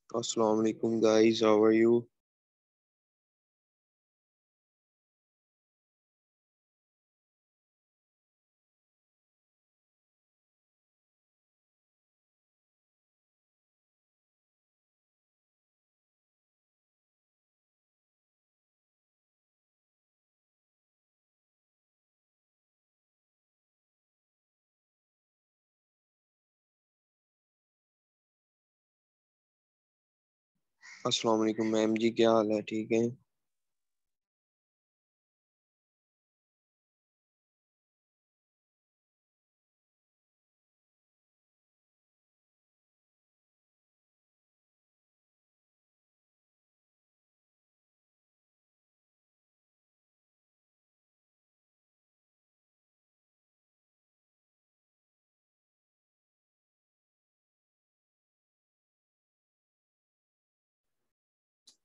Assalamu alaikum guys, how are you? अस्सलाम वालेकुम ma'am जी, क्या हाल है? ठीक है।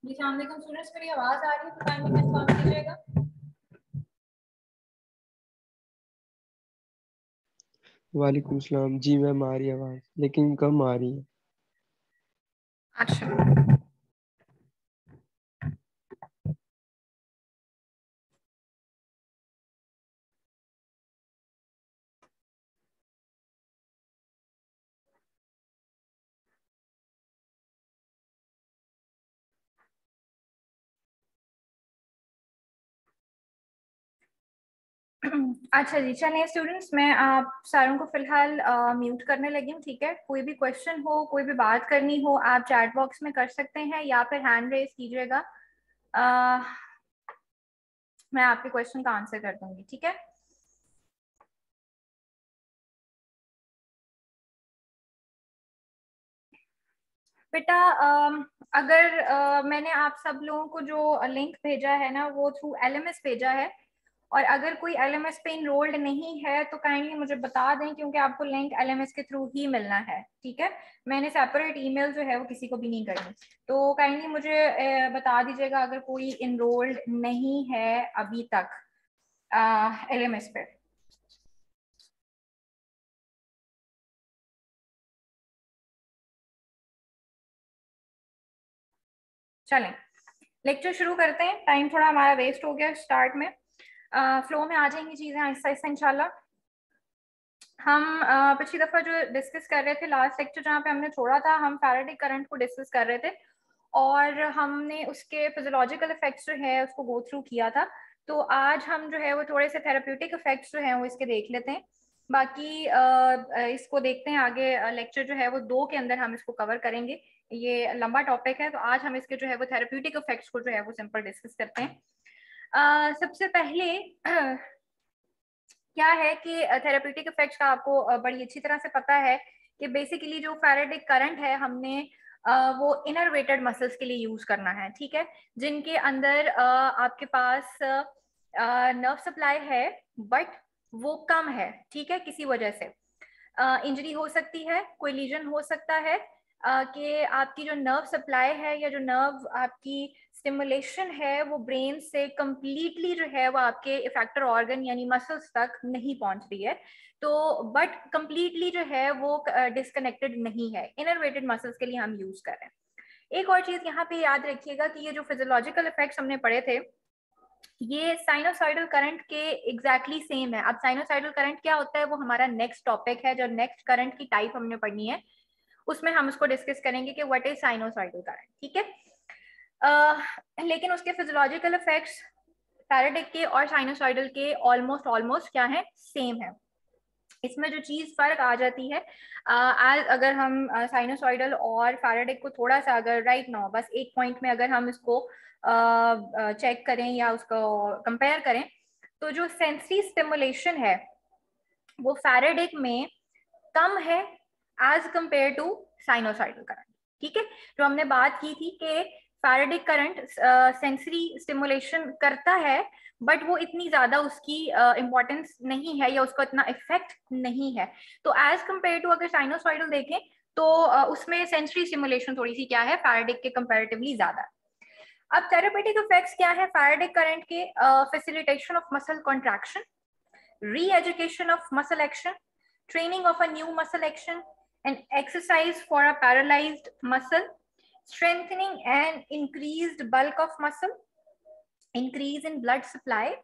जी सामने स्टूडेंट्स, मेरी आवाज आ रही है तो काइंडली कंफर्म कीजिएगा। वालेकुम सलाम जी मैम, आ रही है आवाज़ लेकिन कम आ रही है। अच्छा, अच्छा जी, चलिए स्टूडेंट्स, मैं आप सारों को फिलहाल म्यूट करने लगी हूँ। ठीक है, कोई भी क्वेश्चन हो, कोई भी बात करनी हो, आप चैट बॉक्स में कर सकते हैं या फिर हैंड रेज कीजिएगा। मैं आपके क्वेश्चन का आंसर कर दूंगी। ठीक है, बेटा, अगर मैंने आप सब लोगों को जो लिंक भेजा है ना, वो थ्रू एलएमएस भेजा है, और अगर कोई एलएमएस पे इनरोल्ड नहीं है तो काइंडली मुझे बता दें, क्योंकि आपको लिंक एलएमएस के थ्रू ही मिलना है। ठीक है, मैंने सेपरेट ईमेल जो है वो किसी को भी नहीं करनी। तो काइंडली मुझे बता दीजिएगा अगर कोई इनरोल्ड नहीं है अभी तक एलएमएस पे। चलें, लेक्चर शुरू करते हैं। टाइम थोड़ा हमारा वेस्ट हो गया स्टार्ट में। फ्लो में आ जाएंगी चीजें आहिस्ता आहिस्ता इंशाल्लाह। हम पिछली दफा जो डिस्कस कर रहे थे, लास्ट लेक्चर जहाँ पे हमने छोड़ा था, हम फैराडे करंट को डिस्कस कर रहे थे और हमने उसके फिजियोलॉजिकल इफेक्ट्स जो है उसको गो थ्रू किया था। तो आज हम जो है वो थोड़े से थेरेप्यूटिक इफेक्ट्स जो है वो इसके देख लेते हैं। बाकी इसको देखते हैं आगे। लेक्चर जो है वो 2 के अंदर हम इसको कवर करेंगे। ये लंबा टॉपिक है, तो आज हम इसके जो है वो थेरेप्यूटिक इफेक्ट्स को जो है वो सिंपल डिस्कस करते हैं। सबसे पहले क्या है कि थेरेप्यूटिक इफेक्ट्स का आपको बड़ी अच्छी तरह से पता है कि बेसिकली जो फैराडे करंट है हमने वो इनरवेटेड मसल्स के लिए यूज करना है। ठीक है, जिनके अंदर आपके पास नर्व सप्लाई है बट वो कम है। ठीक है, किसी वजह से इंजरी हो सकती है, कोई लीजन हो सकता है कि आपकी जो नर्व सप्लाई है या जो नर्व आपकी स्टिमुलेशन है वो ब्रेन से कंप्लीटली जो है वो आपके इफेक्टर ऑर्गन यानी मसल्स तक नहीं पहुंच रही है। तो बट कंप्लीटली जो है वो डिस्कनेक्टेड नहीं है। इनरवेटेड मसल्स के लिए हम यूज कर रहे हैं। एक और चीज यहाँ पे याद रखिएगा कि ये जो फिजियोलॉजिकल इफेक्ट्स हमने पढ़े थे, ये साइनोसाइडल करंट के एग्जैक्टली सेम है। अब साइनोसाइडल करंट क्या होता है वो हमारा नेक्स्ट टॉपिक है। जो नेक्स्ट करंट की टाइप हमने पढ़नी है उसमें हम उसको डिस्कस करेंगे कि व्हाट इज साइनोसाइडल करंट। ठीक है, लेकिन उसके फिजियोलॉजिकल इफेक्ट्स फैराडे के और साइनोसाइडल के ऑलमोस्ट ऑलमोस्ट क्या है, सेम है। इसमें जो चीज फर्क आ जाती है, आज अगर हम साइनोसॉइडल और फैराडे को थोड़ा सा अगर राइट नाउ बस एक पॉइंट में अगर हम इसको चेक करें या उसको कंपेयर करें, तो जो सेंसरी स्टिमुलेशन है वो फैराडे में कम है as compare to sinusoidal current. ठीक है, जो हमने बात की थी कि फैराडे करंट सेंसरी स्टिमुलेशन करता है बट वो इतनी ज्यादा उसकी इंपॉर्टेंस नहीं है या उसका इतना इफेक्ट नहीं है। तो एज कंपेयर टू अगर साइनोसॉइडल देखें तो उसमें सेंसरी स्टिमुलेशन थोड़ी सी क्या है, फैराडे के कंपेरेटिवली ज्यादा। अब थेरेपेटिक इफेक्ट्स क्या है फैराडे करंट के? Facilitation of muscle contraction, re-education of muscle action, training of a new muscle action, and exercise for a paralyzed muscle, strengthening and increased bulk of muscle, increase in blood supply,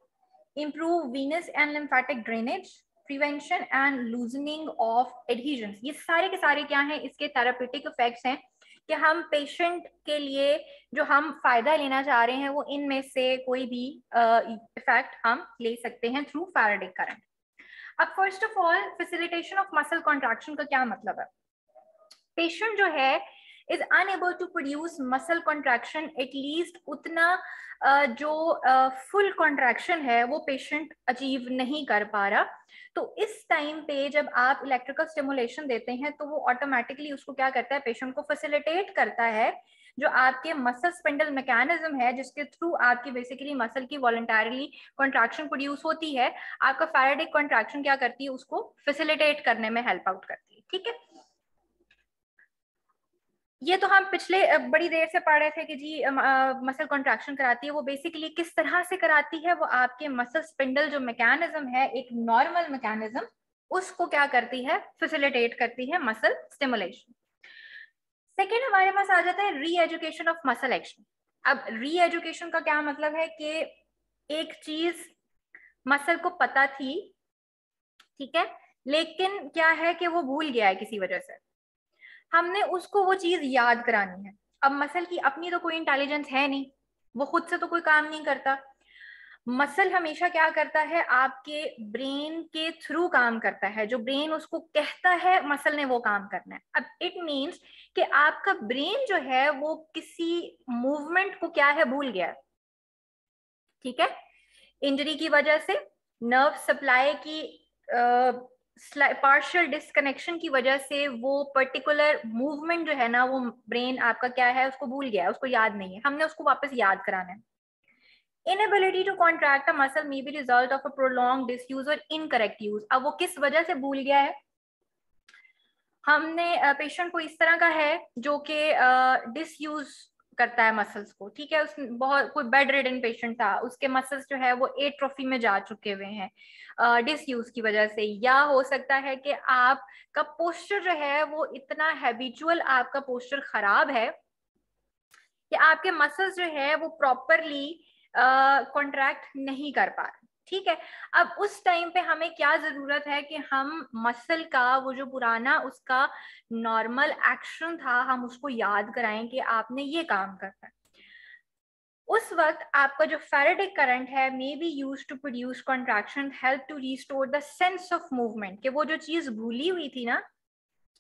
improve venous and lymphatic drainage, prevention and loosening of adhesions. ये सारे के सारे क्या हैं, इसके therapeutic effects हैं कि हम पेशेंट के लिए जो हम फायदा लेना चाह रहे हैं वो इनमें से कोई भी इफेक्ट हम ले सकते हैं थ्रू फैराडे करंट। अब first of all facilitation of muscle contraction का क्या मतलब है? पेशेंट जो है is unable to produce muscle contraction, at least उतना जो फुल कॉन्ट्रैक्शन है वो पेशेंट अचीव नहीं कर पा रहा। तो इस टाइम पे जब आप इलेक्ट्रिकल स्टिमुलेशन देते हैं तो वो ऑटोमेटिकली उसको क्या करता है, पेशेंट को फैसिलिटेट करता है जो आपके मसल स्पिंडल मैकेनिज्म है जिसके थ्रू आपकी बेसिकली मसल की वॉलंटरली कॉन्ट्रैक्शन प्रोड्यूस होती है, आपका फैराडे कॉन्ट्रैक्शन क्या करती है, उसको फैसिलिटेट करने में हेल्प आउट करती है। ठीक है, ये तो हम पिछले बड़ी देर से पढ़ रहे थे कि जी मसल कॉन्ट्रैक्शन कराती है, वो बेसिकली किस तरह से कराती है, वो आपके मसल स्पिंडल जो मैकेनिज्म है एक नॉर्मल मैकेनिज्म, उसको क्या करती है, फैसिलिटेट करती है मसल स्टिमुलेशन। सेकेंड हमारे पास आ जाता है री एजुकेशन ऑफ मसल एक्शन। अब री एजुकेशन का क्या मतलब है कि एक चीज मसल को पता थी, ठीक है, लेकिन क्या है कि वो भूल गया है किसी वजह से, हमने उसको वो चीज याद करानी है। अब मसल की अपनी तो कोई इंटेलिजेंस है नहीं, वो खुद से तो कोई काम नहीं करता, मसल हमेशा क्या करता है, आपके ब्रेन के थ्रू काम करता है, जो ब्रेन उसको कहता है मसल ने वो काम करना है। अब इट मीन्स कि आपका ब्रेन जो है वो किसी मूवमेंट को क्या है, भूल गया, ठीक है, इंजरी की वजह से, नर्व सप्लाई की पार्शियल डिस्कनेक्शन की वजह से वो पर्टिकुलर मूवमेंट जो है ना, वो ब्रेन आपका क्या है, उसको भूल गया है, उसको याद नहीं है, हमने उसको वापस याद कराना है। Inability to contract a muscle may be result of a prolonged disuse or incorrect use। अब वो किस वजह से भूल गया है, हमने पेशेंट को इस तरह का है जो कि डिसयूज करता है मसल्स को, ठीक है, उस बहुत कोई बेड रिडन पेशेंट था, उसके मसल्स जो है वो एट्रोफी में जा चुके हुए हैं डिसयूज की वजह से, या हो सकता है कि आपका पोस्चर जो है वो इतना हैबिचुअल, आपका पोस्चर खराब है कि आपके मसल्स जो है वो प्रॉपरली कॉन्ट्रैक्ट नहीं कर पा रहे, ठीक है। अब उस टाइम पे हमें क्या जरूरत है कि हम मसल का वो जो पुराना उसका नॉर्मल एक्शन था हम उसको याद कराएं कि आपने ये काम करना है। उस वक्त आपका जो फैराडे करंट है may be use to produce contraction, help to restore the sense of movement, कि वो जो चीज भूली हुई थी ना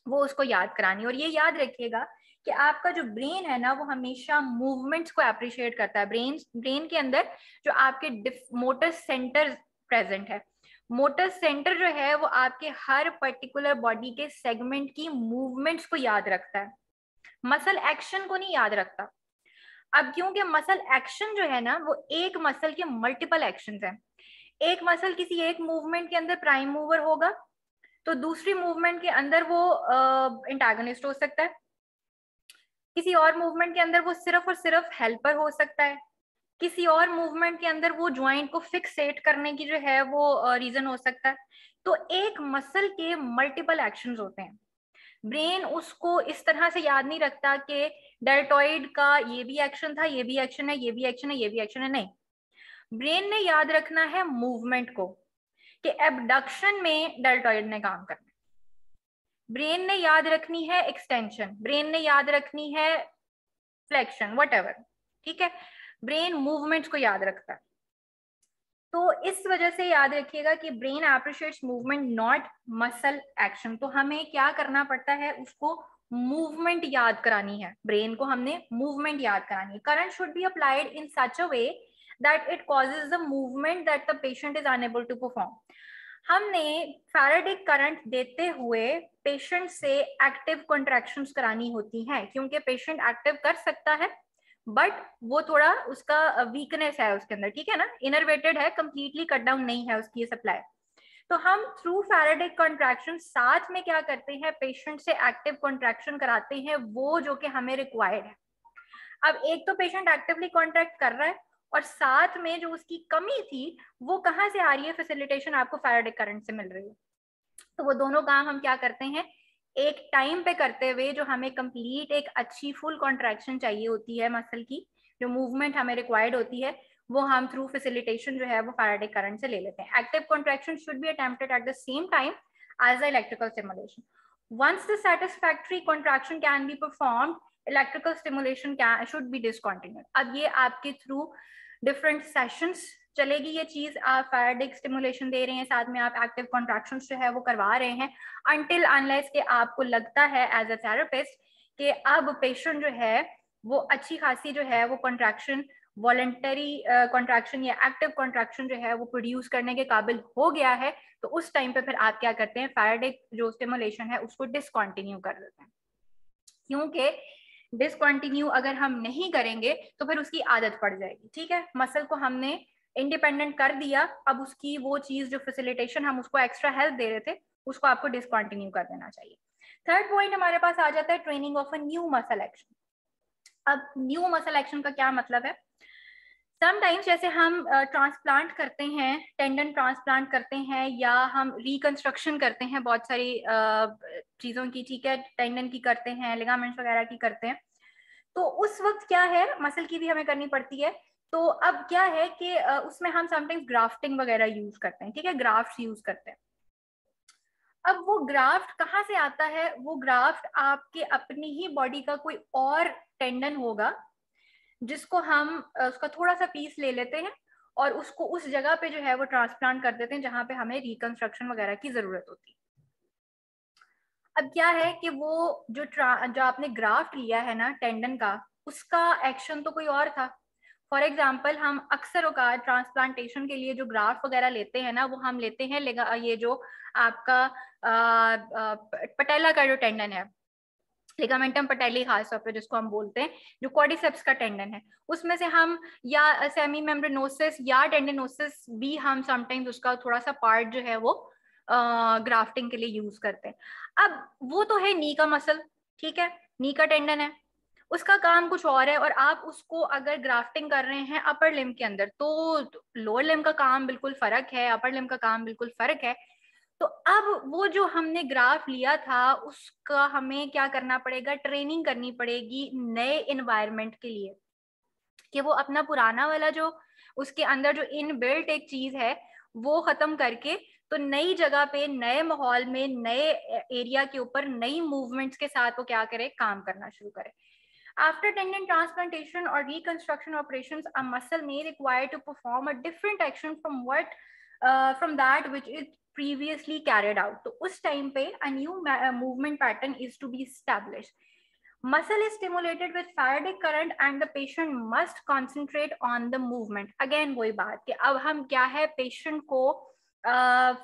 वो उसको याद करानी। और ये याद रखिएगा कि आपका जो ब्रेन है ना वो हमेशा मूवमेंट्स को अप्रिशिएट करता है। ब्रेन के अंदर जो आपके मोटर सेंटर प्रेजेंट है, मोटर सेंटर जो है वो आपके हर पर्टिकुलर बॉडी के सेगमेंट की मूवमेंट्स को याद रखता है, मसल एक्शन को नहीं याद रखता। अब क्योंकि मसल एक्शन जो है ना वो एक मसल के मल्टीपल एक्शंस हैं, एक मसल किसी एक मूवमेंट के अंदर प्राइम मूवर होगा तो दूसरी मूवमेंट के अंदर वो एंटागोनिस्ट हो सकता है, किसी और मूवमेंट के अंदर वो सिर्फ और सिर्फ हेल्पर हो सकता है, किसी और मूवमेंट के अंदर वो ज्वाइंट को फिक्सेट करने की जो है वो रीजन हो सकता है। तो एक मसल के मल्टीपल एक्शंस होते हैं, ब्रेन उसको इस तरह से याद नहीं रखता कि डेल्टॉइड का ये भी एक्शन था, ये भी एक्शन है, ये भी एक्शन है, ये भी एक्शन है, नहीं, ब्रेन ने याद रखना है मूवमेंट को कि एबडक्शन में डेल्टॉइड ने काम करना, ब्रेन ने याद रखनी है एक्सटेंशन, ब्रेन ने याद रखनी है फ्लेक्शन, व्हाटएवर, ठीक है, ब्रेन मूवमेंट्स को याद रखता है। तो इस वजह से याद रखिएगा कि brain appreciates movement not muscle action. तो हमें क्या करना पड़ता है, उसको मूवमेंट याद करानी है, ब्रेन को हमने मूवमेंट याद करानी है। Current should be applied in such a way that it causes the movement that the patient is unable to perform. हमने फैराडे करंट देते हुए पेशेंट से एक्टिव कॉन्ट्रैक्शंस करानी होती हैं, क्योंकि पेशेंट एक्टिव कर सकता है बट वो थोड़ा उसका वीकनेस है उसके अंदर, ठीक है ना, इनरवेटेड है, कंप्लीटली कट डाउन नहीं है उसकी सप्लाई। तो हम थ्रू फैराडे कॉन्ट्रैक्शन साथ में क्या करते हैं, पेशेंट से एक्टिव कॉन्ट्रैक्शन कराते हैं वो जो कि हमें रिक्वायर्ड है। अब एक तो पेशेंट एक्टिवली कॉन्ट्रैक्ट कर रहा है और साथ में जो उसकी कमी थी वो कहाँ से आ रही है, फैसिलिटेशन आपको फैराडे करंट से मिल रही है। तो वो दोनों काम हम क्या करते हैं, एक टाइम पे करते हुए जो हमें कंप्लीट एक अच्छी फुल कॉन्ट्रैक्शन चाहिए होती है मसल की, जो मूवमेंट हमें रिक्वायर्ड होती है, वो हम थ्रू फैसिलिटेशन जो है वो फैराडे करंट से ले लेते हैं. Active contraction should be attempted at the same time as the electrical stimulation. Once the satisfactory contraction can be performed, electrical stimulation should be discontinued. अब ये आपके through different sessions चलेगी ये चीज. आप फैराडिक स्टिमुलेशन दे रहे हैं, साथ में आप एक्टिव कॉन्ट्रैक्शंस जो है वो करवा रहे हैं, until unless के आपको लगता है एज अ थेरेपिस्ट कि अब पेशेंट जो है वो अच्छी खासी जो है वो कॉन्ट्रैक्शन, वॉलंटरी कॉन्ट्रैक्शन या एक्टिव कॉन्ट्रैक्शन जो है वो प्रोड्यूस करने के काबिल हो गया है. तो उस टाइम पे फिर आप क्या करते हैं, फैराडिक जो स्टिमुलेशन है उसको डिसकंटिन्यू कर देते हैं. क्योंकि डिसकंटिन्यू अगर हम नहीं करेंगे तो फिर उसकी आदत पड़ जाएगी. ठीक है, मसल को हमने इंडिपेंडेंट कर दिया, अब उसकी वो चीज जो फैसिलिटेशन हम उसको एक्स्ट्रा हेल्प दे रहे थे उसको आपको डिसकंटिन्यू कर देना चाहिए. थर्ड पॉइंट हमारे पास आ जाता है training of a new muscle action. अब न्यू मसल एक्शन का क्या मतलब है? समटाइम्स जैसे हम ट्रांसप्लांट करते हैं, टेंडन ट्रांसप्लांट करते हैं, या हम रिकंस्ट्रक्शन करते हैं बहुत सारी चीज़ों की. ठीक है, टेंडन की करते हैं, लिगामेंट्स वगैरह की करते हैं. तो उस वक्त क्या है, मसल की भी हमें करनी पड़ती है. तो अब क्या है कि उसमें हम समटाइम्स ग्राफ्टिंग वगैरह यूज करते हैं. ठीक है, ग्राफ्ट यूज करते हैं. अब वो ग्राफ्ट कहाँ से आता है? वो ग्राफ्ट आपके अपनी ही बॉडी का कोई और टेंडन होगा जिसको हम उसका थोड़ा सा पीस ले लेते हैं और उसको उस जगह पे जो है वो ट्रांसप्लांट कर देते हैं जहां पे हमें रिकंस्ट्रक्शन वगैरह की जरूरत होती है. अब क्या है कि वो जो आपने ग्राफ्ट लिया है ना टेंडन का, उसका एक्शन तो कोई और था. फॉर एग्जाम्पल हम अक्सर औकात ट्रांसप्लांटेशन के लिए जो ग्राफ्ट वगैरह लेते हैं ना, वो हम लेते हैं ये जो आपका पटेला का जो टेंडन है, लिगामेंटम पटेली खास तौर पे जिसको हम बोलते हैं, जो क्वाड्रिसेप्स का टेंडन है, उसमें से हम या सेमी मेम्ब्रेनोसिस या टेंडनोसिस भी हम समटाइम्स उसका थोड़ा सा पार्ट जो है वो ग्राफ्टिंग के लिए यूज करते हैं. अब वो तो है नी का मसल. ठीक है, नी का टेंडन है, उसका काम कुछ और है, और आप उसको अगर ग्राफ्टिंग कर रहे हैं अपर लिम्ब के अंदर, तो लोअर लिम्ब का काम बिल्कुल फर्क है, अपर लिम्ब का काम बिल्कुल फर्क है. तो अब वो जो हमने ग्राफ लिया था उसका हमें क्या करना पड़ेगा, ट्रेनिंग करनी पड़ेगी नए इन्वायरमेंट के लिए, कि वो अपना पुराना वाला जो उसके अंदर जो इनबिल्ट एक चीज है वो खत्म करके तो नई जगह पे, नए माहौल में, नए एरिया के ऊपर नई मूवमेंट्स के साथ वो क्या करे, काम करना शुरू करे. After tendon transplantation or reconstruction operations, a muscle may require to perform a different action from that which is previously carried out. तो उस टाइम पे a new movement pattern is to be established. Muscle is stimulated with Faraday current and the patient must concentrate on the movement. Again वही बात कि अब हम क्या है, पेशेंट को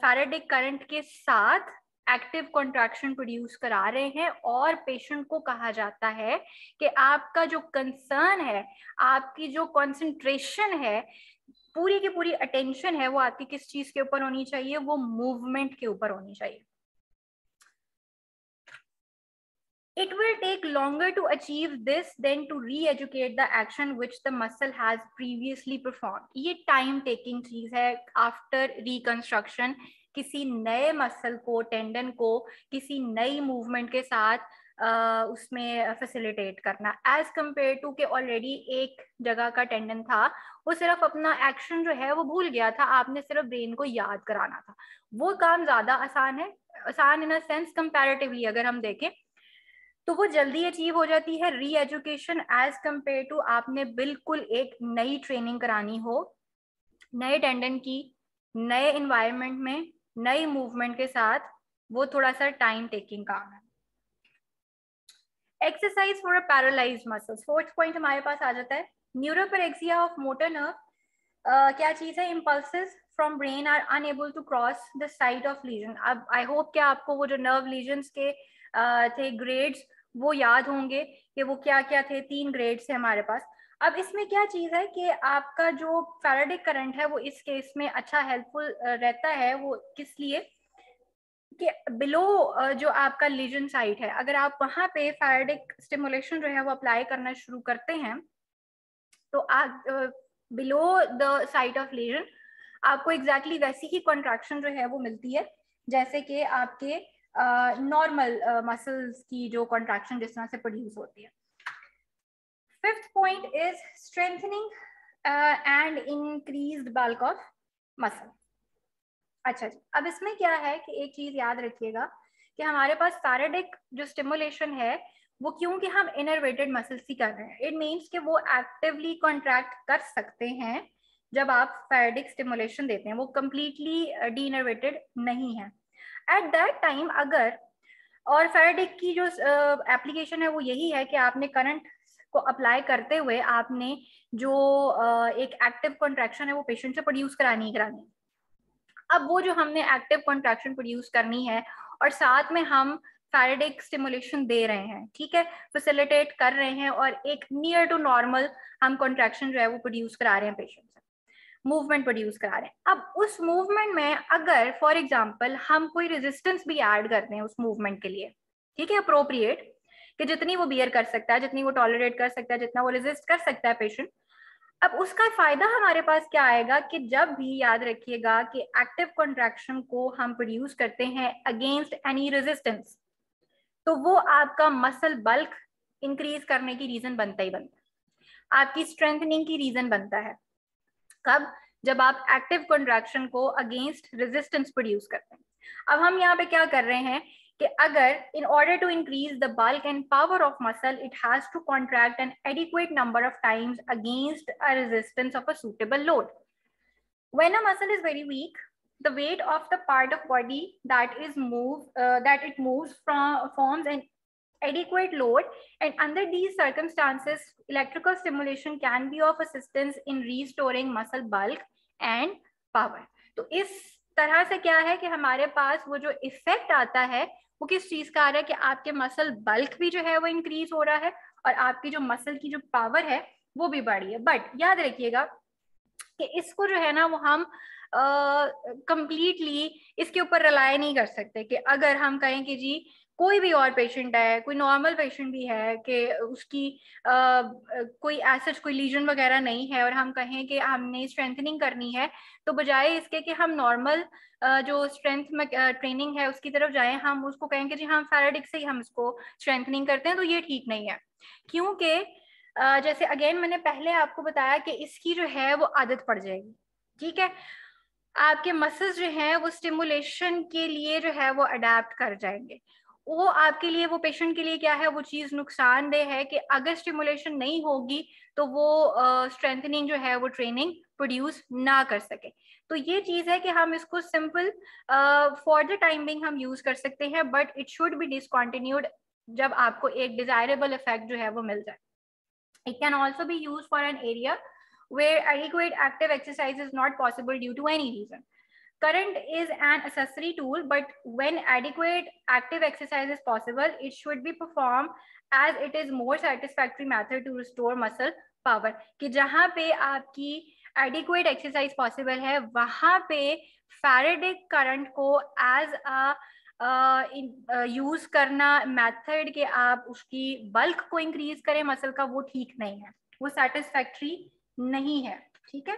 Faraday current के साथ एक्टिव कॉन्ट्रैक्शन प्रोड्यूस करा रहे हैं, और पेशेंट को कहा जाता है कि आपका जो कंसर्न है, आपकी जो कंसंट्रेशन है, पूरी की पूरी अटेंशन है, वो आपकी किस चीज के ऊपर होनी चाहिए, वो मूवमेंट के ऊपर होनी चाहिए. It will take longer to achieve this than to re-educate the action which the muscle has previously performed. ये टाइम टेकिंग चीज है. आफ्टर रिकंस्ट्रक्शन किसी नए मसल को, टेंडन को किसी नई मूवमेंट के साथ उसमें फैसिलिटेट करना, एज कंपेयर टू कि ऑलरेडी एक जगह का टेंडन था, वो सिर्फ अपना एक्शन जो है वो भूल गया था, आपने सिर्फ ब्रेन को याद कराना था. वो काम ज्यादा आसान है, आसान इन अ सेंस कंपैरेटिवली अगर हम देखें तो वो जल्दी अचीव हो जाती है. री एजुकेशन एज कंपेयर टू आपने बिल्कुल एक नई ट्रेनिंग करानी हो, नए टेंडन की, नए इन्वायरमेंट में, नई मूवमेंट के साथ, वो थोड़ा सा टाइम टेकिंग काम है. Exercise for a paralysed muscles. Fourth point हमारे पास आ जाता है न्यूरोपेरेक्सिया ऑफ मोटर नर्व. क्या चीज है, impulses from brain are unable to cross the site of lesion. अब आई होप कि आपको वो जो नर्व लीजन्स के थे ग्रेड्स वो याद होंगे कि वो क्या क्या थे. 3 ग्रेड्स है हमारे पास. अब इसमें क्या चीज है कि आपका जो फैराडे करंट है वो इस केस में अच्छा हेल्पफुल रहता है. वो किस लिए कि बिलो जो आपका लीजन साइट है, अगर आप वहां पे फैराडे स्टिमुलेशन जो है वो अप्लाई करना शुरू करते हैं तो आप below the site of legion आपको एग्जैक्टली वैसी ही कॉन्ट्रैक्शन जो है वो मिलती है जैसे कि आपके नॉर्मल मसल्स की जो कॉन्ट्रैक्शन जिस तरह से प्रोड्यूस होती है। Fifth point is strengthening and increased bulk of muscle. अच्छा जी, अब इसमें क्या है कि एक चीज याद रखिएगा कि हमारे पास फैराडिक जो स्टिमुलेशन है वो क्योंकि हम इनर्वेटेड मसल्स ही कर रहे हैं, इट मीन्स कि वो एक्टिवली कॉन्ट्रैक्ट कर सकते हैं जब आप फैराडिक स्टिमुलेशन देते हैं, वो कंप्लीटली डी इनर्वेटेड नहीं है एट दैट टाइम। अगर और फैराडिक की जो एप्लीकेशन है वो यही है कि आपने करंट को अप्लाई करते हुए आपने जो एक एक्टिव कॉन्ट्रैक्शन है वो पेशेंट से प्रोड्यूस करानी ही करानी है। अब वो जो हमने एक्टिव कॉन्ट्रैक्शन प्रोड्यूस करनी है और साथ में हम फैराडिक स्टिमुलेशन दे रहे हैं, ठीक है, फैसिलिटेट कर रहे हैं और एक नियर टू नॉर्मल हम कॉन्ट्रैक्शन जो है वो प्रोड्यूस करा रहे हैं पेशेंट से, मूवमेंट प्रोड्यूस करा रहे हैं। अब उस मूवमेंट में अगर फॉर एग्जांपल हम कोई रेजिस्टेंस भी ऐड करते हैं उस मूवमेंट के लिए, ठीक है, अप्रोप्रिएट, कि जितनी वो बियर कर सकता है, जितनी वो टॉलरेट कर सकता है, जितना वो रेजिस्ट कर सकता है पेशेंट, अब उसका फायदा हमारे पास क्या आएगा कि जब भी, याद रखिएगा कि एक्टिव कॉन्ट्रैक्शन को हम प्रोड्यूस करते हैं अगेंस्ट एनी रेजिस्टेंस, तो वो आपका मसल बल्क इंक्रीज करने की रीजन बनता ही बनता है, आपकी स्ट्रेंथनिंग की रीजन बनता है। कब? जब आप एक्टिव कॉन्ट्रैक्शन को अगेंस्ट रेजिस्टेंस प्रोड्यूस करते हैं। अब हम यहाँ पे क्या कर रहे हैं कि अगर in order to increase the bulk and power of muscle, it has to contract an adequate number of times against a resistance of a suitable load. When a muscle is very weak, the weight of the part of body that it moves from forms an adequate load, and under these circumstances, electrical stimulation can be of assistance in restoring muscle bulk and power. तो इस तरह से क्या है कि हमारे पास वो जो इफेक्ट आता है वो किस चीज का आ रहा है कि आपके मसल बल्क भी जो है वो इंक्रीज हो रहा है और आपकी जो मसल की जो पावर है वो भी बढ़ी है। बट याद रखिएगा कि इसको जो है ना वो हम कंप्लीटली इसके ऊपर रिलाय नहीं कर सकते कि अगर हम कहें कि जी कोई भी और पेशेंट है, कोई नॉर्मल पेशेंट भी है कि उसकी कोई एसिड कोई लीजन वगैरह नहीं है और हम कहें कि हमने स्ट्रेंथनिंग करनी है, तो बजाय इसके कि हम नॉर्मल जो स्ट्रेंथ में ट्रेनिंग है उसकी तरफ जाएं, हम उसको कहें कि जी हम फैराडिक से ही हम इसको स्ट्रेंथनिंग करते हैं, तो ये ठीक नहीं है। क्योंकि जैसे अगेन मैंने पहले आपको बताया कि इसकी जो है वो आदत पड़ जाएगी, ठीक है, आपके मसल्स जो हैं वो स्टिमुलेशन के लिए जो है वो अडेप्ट कर जाएंगे। वो आपके लिए, वो पेशेंट के लिए क्या है, वो चीज नुकसानदेह है कि अगर स्टिमुलेशन नहीं होगी तो वो स्ट्रेंथनिंग जो है वो ट्रेनिंग प्रोड्यूस ना कर सके। तो ये चीज है कि हम इसको simple for the time being हम यूज कर सकते हैं, but it should be discontinued जब आपको एक डिजायरेबल इफेक्ट जो है वो मिल जाए। It can also be used for an area where adequate active exercise is not possible due to any reason. Current is an accessory tool, but when adequate active exercise is possible, it should be performed as it is more satisfactory method to restore muscle power. कि जहाँ पे आपकी adequate exercise possible है वहाँ पे Faradic current को as a use करना method के आप उसकी बल्क को इंक्रीज करें मसल का, वो ठीक नहीं है, वो सेटिस्फैक्ट्री नहीं है, ठीक है।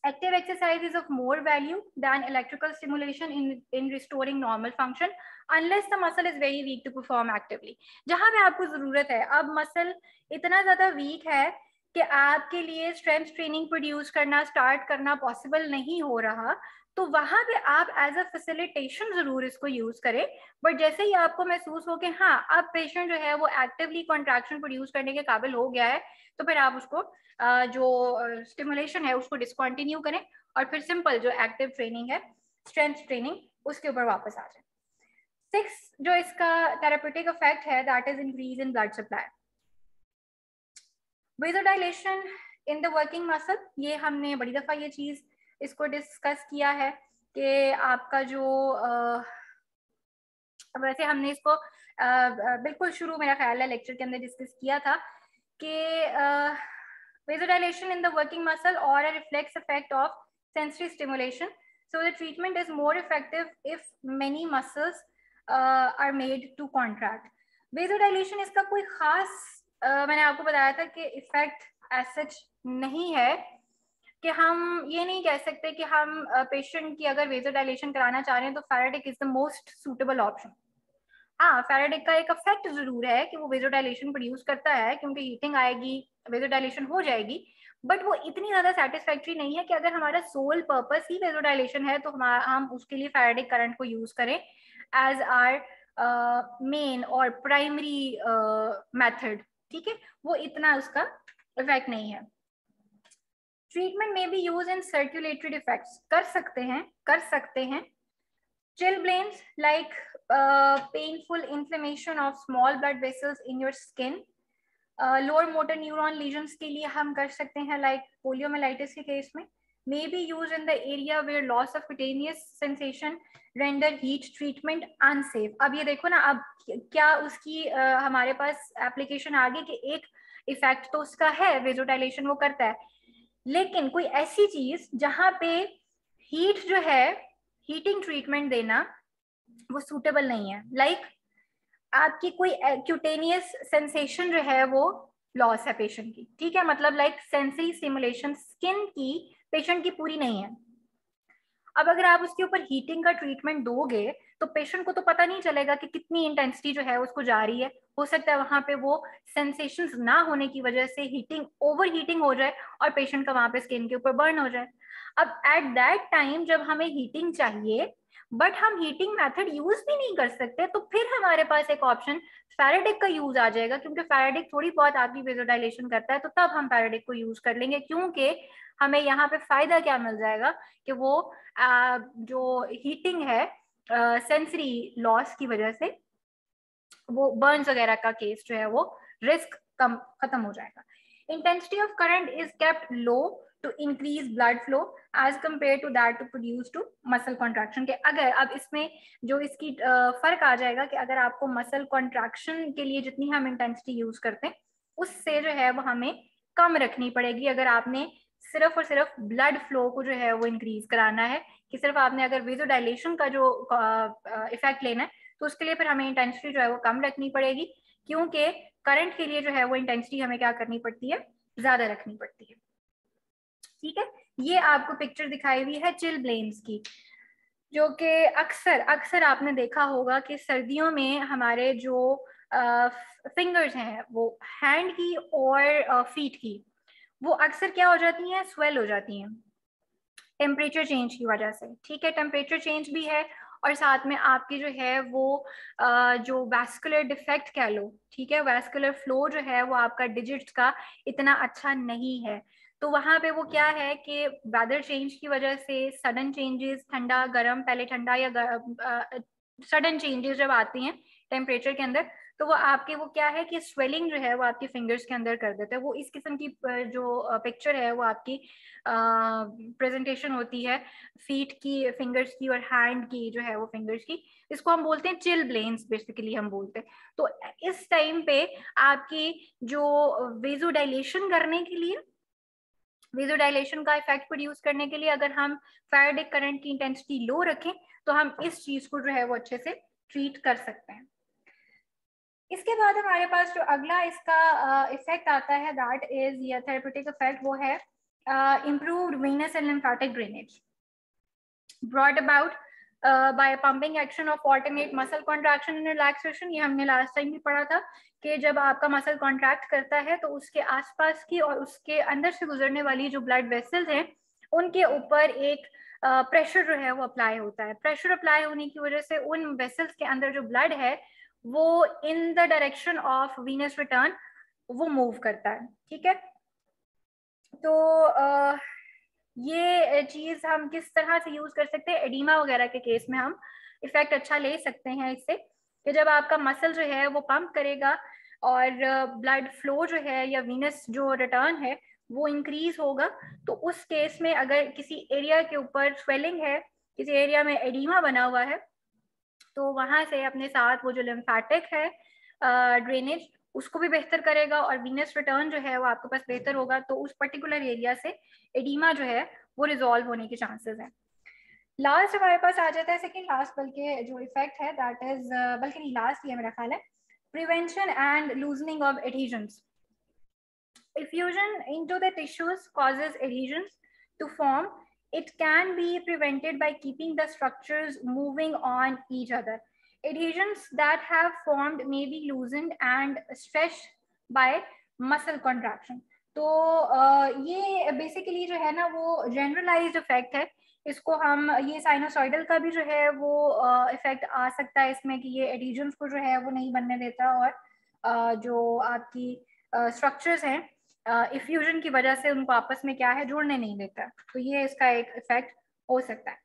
Active exercise is of more value than electrical stimulation in restoring normal function unless the muscle is very weak to perform actively. जहां पे आपको जरूरत है, अब मसल इतना ज्यादा वीक है कि आपके लिए स्ट्रेंथ ट्रेनिंग प्रोड्यूस करना स्टार्ट करना पॉसिबल नहीं हो रहा, तो वहां पे आप एज अ फैसिलिटेशन जरूर इसको यूज करें। बट जैसे ही आपको महसूस हो कि हाँ अब पेशेंट जो है वो एक्टिवली कॉन्ट्रैक्शन प्रोड्यूस करने के काबिल हो गया है, तो फिर आप उसको जो स्टिमुलेशन है उसको डिसकंटिन्यू करें और फिर सिंपल जो एक्टिव ट्रेनिंग है, स्ट्रेंथ ट्रेनिंग, उसके ऊपर वापस आ जाए। 6 जो इसका थेरेप्यूटिक इफेक्ट है that is increase in blood supply. Vasodilation in the working muscle, ये हमने बड़ी दफा ये चीज इसको डिस्कस किया है कि आपका जो वैसे हमने इसको बिल्कुल शुरू मेरा ख्याल है लेक्चर के अंदर डिस्कस किया था कि vasodilation in the working muscle or a reflex effect of sensory stimulation. So the treatment is more effective if many muscles are made to contract. Vasodilation इसका कोई खास मैंने आपको बताया था कि इफेक्ट एज सच नहीं है, कि हम ये नहीं कह सकते कि हम पेशेंट की अगर वेजोडाइलेशन कराना चाह रहे हैं तो faradic is the most suitable option. हाँ, फैराडिक का एक इफेक्ट जरूर है कि वो वेजोडाइलेशन प्रोड्यूस करता है, क्योंकि हीटिंग आएगी, वेजोडाइलेशन हो जाएगी, बट वो इतनी ज्यादा सेटिस्फैक्ट्री नहीं है कि अगर हमारा सोल पर्पस ही वेजोडाइलेशन है तो हम उसके लिए फैराडिक करंट को यूज करें एज आर मेन और प्राइमरी मेथड। ठीक है, वो इतना उसका इफेक्ट नहीं है। ट्रीटमेंट में बी यूज इन सर्कुलेटरी डिफेक्ट्स, कर सकते हैं। Chilblains like painful inflammation of small blood vessels in your skin. Lower motor neuron lesions के लिए हम कर सकते हैं, लाइक पोलियोमाइलाइटिस के केस में। May be use in the area where loss of cutaneous sensation render heat treatment unsafe. अब ये देखो ना, अब क्या उसकी हमारे पास एप्लीकेशन आ गई कि एक इफेक्ट तो उसका है, वेजोडाइलेशन वो करता है, लेकिन कोई ऐसी चीज जहां पे हीट जो है, हीटिंग ट्रीटमेंट देना वो सूटेबल नहीं है। लाइक आपकी कोई क्यूटेनियस सेंसेशन जो है वो लॉस है पेशेंट की, ठीक है, मतलब लाइक सेंसरी स्टिमुलेशन स्किन की पेशेंट की पूरी नहीं है। अब अगर आप उसके ऊपर हीटिंग का ट्रीटमेंट दोगे तो पेशेंट को तो पता नहीं चलेगा कि कितनी इंटेंसिटी जो है उसको जा रही है। हो सकता है वहां पे वो सेंसेशंस ना होने की वजह से हीटिंग, ओवर हीटिंग हो जाए और पेशेंट का वहां पे स्किन के ऊपर बर्न हो जाए। अब एट दैट टाइम जब हमें हीटिंग चाहिए बट हम हीटिंग मेथड यूज भी नहीं कर सकते, तो फिर हमारे पास एक ऑप्शन फैराडिक का यूज आ जाएगा, क्योंकि फैराडिक थोड़ी बहुत आपकी वेजोडाइलेशन करता है, तो तब हम फैराडिक को यूज कर लेंगे, क्योंकि हमें यहाँ पे फायदा क्या मिल जाएगा कि वो जो हीटिंग है सेंसरी लॉस की वजह से, वो बर्न्स वगैरह का केस जो है वो रिस्क कम खत्म हो जाएगा। Intensity of current is kept low to increase blood flow as compare to that to produce to muscle contraction के। अगर अब इसमें जो इसकी फर्क आ जाएगा कि अगर आपको मसल कॉन्ट्रैक्शन के लिए जितनी हम इंटेंसिटी यूज करते हैं उससे जो है वो हमें कम रखनी पड़ेगी, अगर आपने सिर्फ और सिर्फ ब्लड फ्लो को जो है वो इंक्रीज कराना है, कि सिर्फ आपने अगर वेजोडाइलेशन का जो इफेक्ट लेना है तो उसके लिए फिर हमें इंटेंसिटी जो है वो कम रखनी पड़ेगी, क्योंकि करंट के लिए जो है वो इंटेंसिटी हमें क्या करनी पड़ती है, ज्यादा रखनी पड़ती है। ठीक है, ये आपको पिक्चर दिखाई हुई है चिलब्लेन्स की, जो कि अक्सर अक्सर आपने देखा होगा कि सर्दियों में हमारे जो फिंगर्स हैं वो हैंड की और फीट की, वो अक्सर क्या हो जाती हैं, स्वेल हो जाती हैं टेम्परेचर चेंज की वजह से। ठीक है, टेम्परेचर चेंज भी है और साथ में आपकी जो है वो जो वैस्कुलर डिफेक्ट कह लो, ठीक है, वैस्कुलर फ्लो जो है वो आपका डिजिट्स का इतना अच्छा नहीं है। तो वहां पे वो क्या है कि वेदर चेंज की वजह से सडन चेंजेस, ठंडा गर्म, पहले ठंडा या सडन चेंजेस जब आती हैं टेम्परेचर के अंदर, तो वो आपके वो क्या है कि स्वेलिंग जो है वो आपके फिंगर्स के अंदर कर देता है। वो इस किस्म की जो पिक्चर है वो आपकी प्रेजेंटेशन होती है फीट की, फिंगर्स की और हैंड की जो है वो फिंगर्स की, इसको हम बोलते हैं चिलब्लेन्स बेसिकली हम बोलते हैं। तो इस टाइम पे आपकी जो वेजोडाइलेशन करने के लिए, वेजोडाइलेशन का इफेक्ट प्रोड्यूस करने के लिए अगर हम फैराडिक करंट की इंटेंसिटी लो रखें तो हम इस चीज को जो है वो अच्छे से ट्रीट कर सकते हैं। इसके बाद हमारे पास जो अगला इसका इफेक्ट आता है, दैट इज या थेरेप्यूटिक इफेक्ट, वो है improved venous and lymphatic drainage brought about by pumping action of alternate muscle contraction and relaxation। ये हमने लास्ट टाइम भी पढ़ा था कि जब आपका मसल कॉन्ट्रैक्ट करता है तो उसके आसपास की और उसके अंदर से गुजरने वाली जो ब्लड वेसल्स हैं उनके ऊपर एक प्रेशर जो है वो अप्लाई होता है। प्रेशर अप्लाई होने की वजह से उन वेसल्स के अंदर जो ब्लड है वो in the direction of venous return वो मूव करता है। ठीक है, तो ये चीज हम किस तरह से यूज कर सकते हैं, एडिमा वगैरह के केस में हम इफेक्ट अच्छा ले सकते हैं इससे, कि जब आपका मसल जो है वो पंप करेगा और ब्लड फ्लो जो है या वीनस जो रिटर्न है वो इंक्रीज होगा, तो उस केस में अगर किसी एरिया के ऊपर स्वेलिंग है, किसी एरिया में एडिमा बना हुआ है, तो वहां से अपने साथ वो जो लिम्फेटिक है ड्रेनेज उसको भी बेहतर करेगा और वीनस रिटर्न जो है वो आपके पास बेहतर होगा, तो उस पर्टिकुलर एरिया से एडिमा जो है वो रिजॉल्व होने के चांसेस हैं। लास्ट हमारे पास आ जाता है सेकंड लास्ट, बल्कि जो इफेक्ट है दैट इज, बल्कि नहीं लास्ट ये मेरा ख्याल है, prevention and loosening of adhesions. Effusion into the tissues causes adhesions, to form, it can be prevented by keeping the structures moving on each other. Adhesions that have formed may be loosened and stretched by muscle contraction. तो ये basically जो है ना वो generalised effect है. इसको हम ये साइनोसॉइडल का भी जो है वो इफेक्ट आ सकता है इसमें कि ये एडिशंस को जो है वो नहीं बनने देता और जो आपकी स्ट्रक्चर्स हैं इफ्यूजन की वजह से उनको आपस में क्या है जुड़ने नहीं देता. तो ये इसका एक इफेक्ट हो सकता है.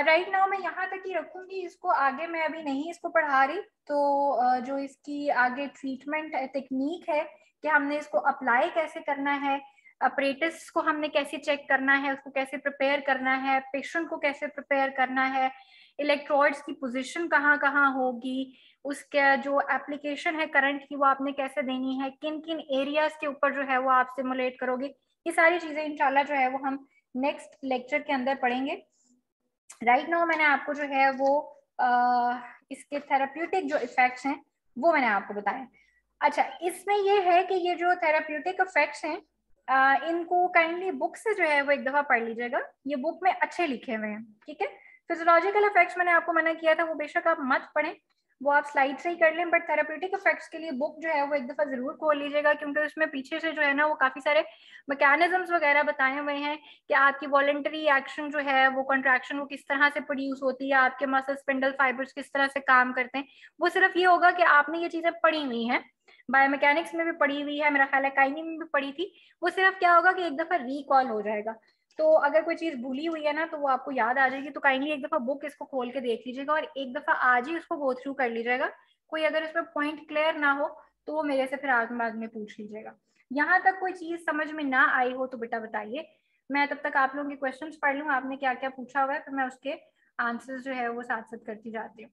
राइट नाउ मैं यहाँ तक ही रखूंगी इसको, आगे मैं अभी नहीं इसको पढ़ा रही. तो जो इसकी आगे ट्रीटमेंट टेक्निक है कि हमने इसको अप्लाई कैसे करना है, अपरेटस को हमने कैसे चेक करना है, उसको कैसे प्रिपेयर करना है, पेशेंट को कैसे प्रिपेयर करना है, इलेक्ट्रोड्स की पोजीशन कहाँ कहाँ होगी, उसका जो एप्लीकेशन है करंट की वो आपने कैसे देनी है, किन किन एरियाज के ऊपर जो है वो आप सिमुलेट करोगे, ये सारी चीजें इंशाल्लाह जो है वो हम नेक्स्ट लेक्चर के अंदर पढ़ेंगे. राइट नाउ मैंने आपको जो है वो इसके थेराप्यूटिक जो इफेक्ट्स हैं वो मैंने आपको बताया. अच्छा, इसमें ये है कि ये जो थेराप्यूटिक इफेक्ट्स हैं इनको काइंडली बुक से जो है वो एक दफा पढ़ लीजिएगा. ये बुक में अच्छे लिखे हुए हैं, ठीक है. फिजियोलॉजिकल इफेक्ट्स मैंने आपको मना किया था, वो बेशक आप मत पढ़ें, वो आप स्लाइड से ही कर लें, बट थेराप्यूटिक इफेक्ट्स के लिए बुक जो है वो एक दफा जरूर खोल लीजिएगा, क्योंकि उसमें पीछे से जो है ना वो काफी सारे मैकेनिज्म्स वगैरह बताए हुए हैं कि आपकी वॉलंटरी एक्शन जो है वो कंट्रैक्शन वो किस तरह से प्रोड्यूस होती है, आपके मसल स्पिंडल फाइबर्स किस तरह से काम करते हैं. वो सिर्फ ये होगा कि आपने ये चीजें पढ़ी हुई हैं, बायोमैकेनिक्स में भी पढ़ी हुई है, मेरा ख्याल है काइनी में भी पढ़ी थी. वो सिर्फ क्या होगा कि एक दफा रिकॉल हो जाएगा. तो अगर कोई चीज भूली हुई है ना तो वो आपको याद आ जाएगी. तो काइंडली एक दफा बुक इसको खोल के देख लीजिएगा और एक दफा आज ही उसको गो थ्रू कर लीजिएगा. कोई अगर इसमें पॉइंट क्लियर ना हो तो वो मेरे से फिर बाद में पूछ लीजिएगा. यहाँ तक कोई चीज समझ में ना आई हो तो बेटा बताइए, मैं तब तक आप लोगों के क्वेश्चंस पढ़ लूँ, आपने क्या क्या पूछा हुआ है, फिर मैं उसके आंसर्स जो है वो साथ साथ करती जाती हूँ.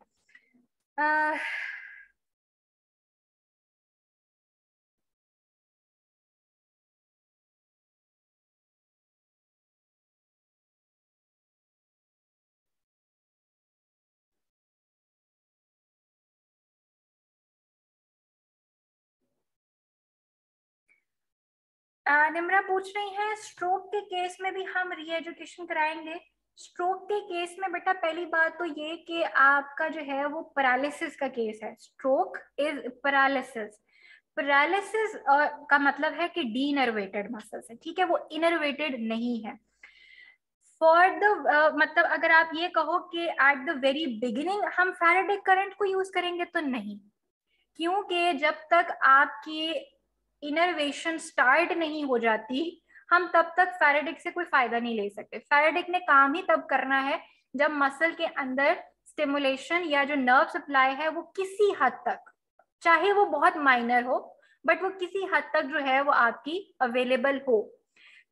निम्रा पूछ रही हैं स्ट्रोक के केस में भी हम री एजुकेशन कराएंगे. स्ट्रोक के केस में बेटा पहली बात तो ये कि आपका जो है वो पैरालिसिस का केस है. Stroke is paralysis. पैरालिसिस का मतलब है कि डीनर्वेटेड मसल्स है, ठीक है, वो इनर्वेटेड नहीं है. फॉर द मतलब अगर आप ये कहो कि एट द वेरी बिगिनिंग हम फैराडे करंट को यूज करेंगे तो नहीं, क्योंकि जब तक आपकी इनर्वेशन स्टार्ट नहीं हो जाती हम तब तक फैराडिक से कोई फायदा नहीं ले सकते. फैराडिक ने काम ही तब करना है जब मसल के अंदर स्टिमुलेशन या जो नर्व सप्लाई है वो किसी हद तक, चाहे वो बहुत माइनर हो, बट वो किसी हद तक जो है वो आपकी अवेलेबल हो.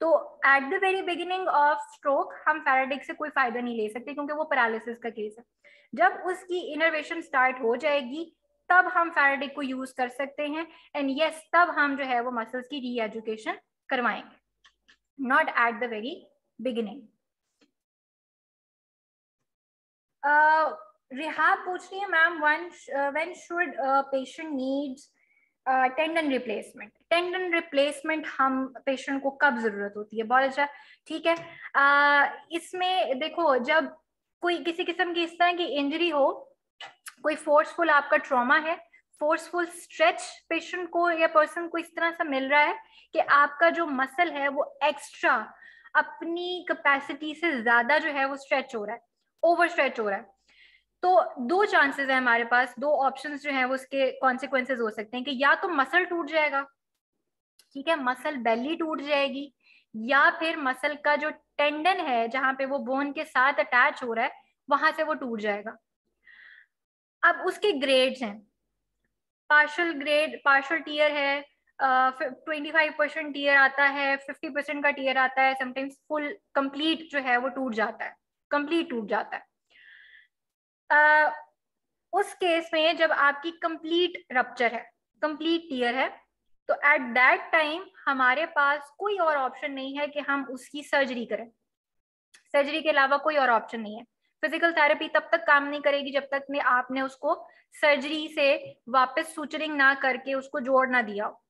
तो at the very beginning of stroke हम फैराडिक से कोई फायदा नहीं ले सकते क्योंकि वो पैरालिसिस का केस है. जब उसकी इनर्वेशन स्टार्ट हो जाएगी तब हम फैराडिक को यूज कर सकते हैं. एंड यस, तब हम जो है वो मसल्स की री एजुकेशन करवाएंगे, not at the very beginning. रिहा पूछ रही है ma'am when should patient needs tendon replacement. Tendon replacement हम पेशेंट को कब जरूरत होती है? बहुत अच्छा, ठीक है. इसमें देखो जब कोई किसी किस्म की इस तरह की इंजरी हो, कोई फोर्सफुल आपका ट्रॉमा है, फोर्सफुल स्ट्रेच पेशेंट को या पर्सन को इस तरह से मिल रहा है कि आपका जो मसल है वो एक्स्ट्रा अपनी कैपेसिटी से ज्यादा जो है वो स्ट्रेच हो रहा है, ओवर स्ट्रेच हो रहा है. तो दो चांसेस है हमारे पास, दो ऑप्शंस जो है वो उसके कॉन्सिक्वेंसेस हो सकते हैं कि या तो मसल टूट जाएगा, ठीक है, मसल बेली टूट जाएगी, या फिर मसल का जो टेंडन है जहां पे वो बोन के साथ अटैच हो रहा है वहां से वो टूट जाएगा. अब उसके ग्रेड्स हैं, पार्शल ग्रेड, पार्शल टीयर है, 25% टीयर आता है, 50% का टीयर आता है, समटाइम्स फुल कंप्लीट जो है वो टूट जाता है, कंप्लीट टूट जाता है. उस केस में जब आपकी कंप्लीट रप्चर है, कंप्लीट टीयर है, तो एट दैट टाइम हमारे पास कोई और ऑप्शन नहीं है कि हम उसकी सर्जरी करें. सर्जरी के अलावा कोई और ऑप्शन नहीं है. फिजिकल थेरेपी तब तक काम नहीं करेगी जब तक ने आपने उसको सर्जरी से वापस सूचरिंग ना करके उसको जोड़ ना दिया हो.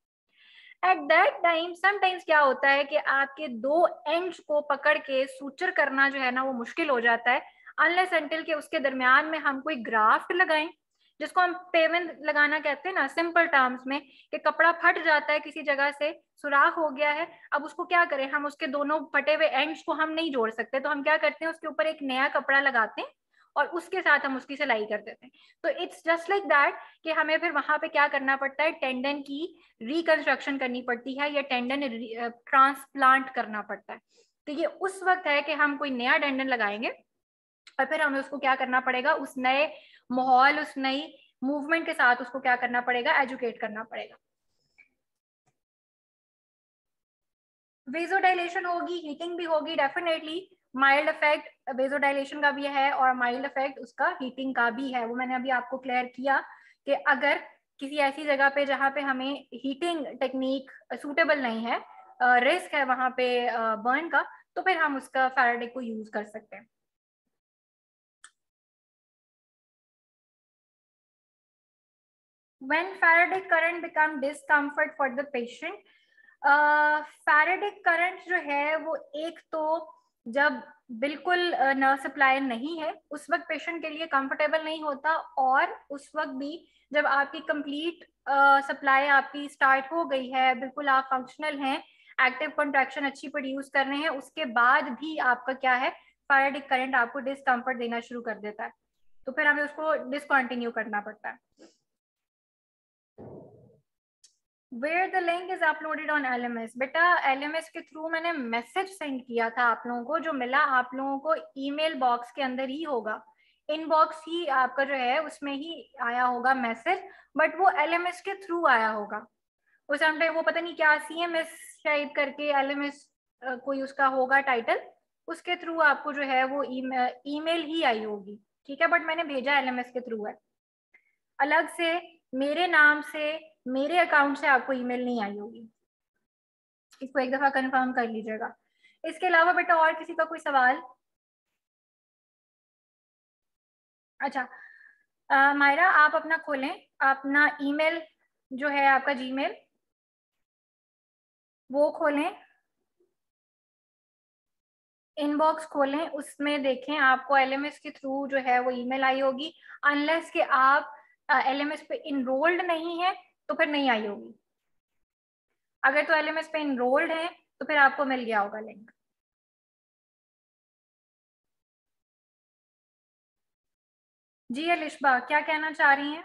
एट दैट टाइम समटाइम्स क्या होता है कि आपके दो एंड्स को पकड़ के सूचर करना जो है ना वो मुश्किल हो जाता है, अनलेस अनटिल के उसके दरमियान में हम कोई ग्राफ्ट लगाएं, जिसको हम पेमेंट लगाना कहते हैं ना सिंपल टर्म्स में, कि कपड़ा फट जाता है किसी जगह से, सुराख हो गया है, अब उसको क्या करें, हम उसके दोनों फटे हुए एंड्स को हम नहीं जोड़ सकते, तो हम क्या करते हैं उसके ऊपर एक नया कपड़ा लगाते हैं और उसके साथ हम उसकी सिलाई कर देते हैं। तो इट्स जस्ट लाइक दैट कि हमें फिर वहां पे क्या करना पड़ता है, टेंडन की रिकंस्ट्रक्शन करनी पड़ती है या टेंडन ट्रांसप्लांट करना पड़ता है। तो ये उस वक्त है कि हम कोई नया टेंडन लगाएंगे और फिर हमें उसको क्या करना पड़ेगा, उस नए माहौल, उस नई मूवमेंट के साथ उसको क्या करना पड़ेगा, एजुकेट करना पड़ेगा। वेजोडाइलेशन होगी, हीटिंग भी होगी डेफिनेटली। माइल्ड इफेक्ट वेजोडाइलेशन का भी है और माइल्ड इफेक्ट उसका हीटिंग का भी है, वो मैंने अभी आपको क्लियर किया कि अगर किसी ऐसी जगह पे जहाँ पे हमें हीटिंग टेक्निक सूटेबल नहीं है, रिस्क है वहां पे बर्न का, तो फिर हम उसका फैराडे को यूज कर सकते हैं। When Faraday current become discomfort for the patient, Faraday current जो है वो एक तो जब बिल्कुल नर्व सप्लाई नहीं है उस वक्त पेशेंट के लिए कंफर्टेबल नहीं होता, और उस वक्त भी जब आपकी कंप्लीट सप्लाई आपकी स्टार्ट हो गई है, बिल्कुल आप फंक्शनल हैं, एक्टिव कॉन्ट्रैक्शन अच्छी प्रोड्यूस कर रहे हैं, उसके बाद भी आपका क्या है, फैराडे करंट आपको डिस्कम्फर्ट देना शुरू कर देता है, तो फिर हमें उसको डिसकंटिन्यू करना पड़ता है। Where the link is uploaded on LMS, बेटा LMS के थ्रू मैंने मैसेज सेंड किया था आप लोगों को, जो मिला आप लोगों को ईमेल बॉक्स के अंदर ही होगा, इनबॉक्स ही आपका जो है उसमें ही आया होगा मैसेज, बट वो LMS के थ्रू आया होगा। वो समटाइम वो पता नहीं क्या CMS शायद करके LMS कोई उसका होगा टाइटल, उसके थ्रू आपको जो है वो ईमेल ही आई होगी, ठीक है, बट मैंने भेजा LMS के थ्रू है, अलग से मेरे नाम से मेरे अकाउंट से आपको ईमेल नहीं आई होगी, इसको एक दफा कंफर्म कर लीजिएगा। इसके अलावा बेटा और किसी का कोई सवाल? अच्छा, मायरा आप अपना खोलें, अपना ईमेल जो है आपका जीमेल वो खोलें, इनबॉक्स खोलें, उसमें देखें आपको LMS के थ्रू जो है वो ईमेल आई होगी, अनलेस कि आप LMS पे इनरोल्ड नहीं है तो फिर नहीं आई होगी, अगर तो LMS पे इनरोल्ड है तो फिर आपको मिल गया होगा लिंक। जी अलिशबा क्या कहना चाह रही हैं?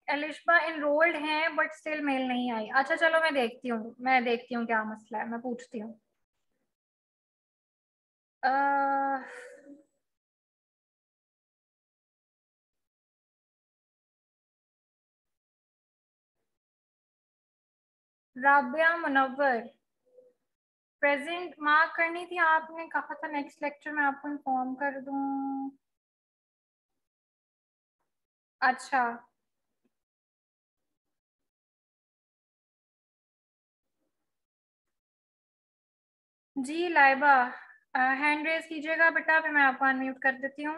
एलिशबा इनरोल्ड हैं बट स्टिल मेल नहीं आई, अच्छा चलो मैं देखती हूँ क्या मसला है, मैं पूछती हूँ। राबिया मुनव्वर प्रेजेंट मार्क करनी थी, आपने कहा था नेक्स्ट लेक्चर में आपको इन्फॉर्म कर दूं। अच्छा जी लाइबा, हैंड रेज कीजिएगा बेटा, फिर मैं आपको अनम्यूट कर देती हूँ।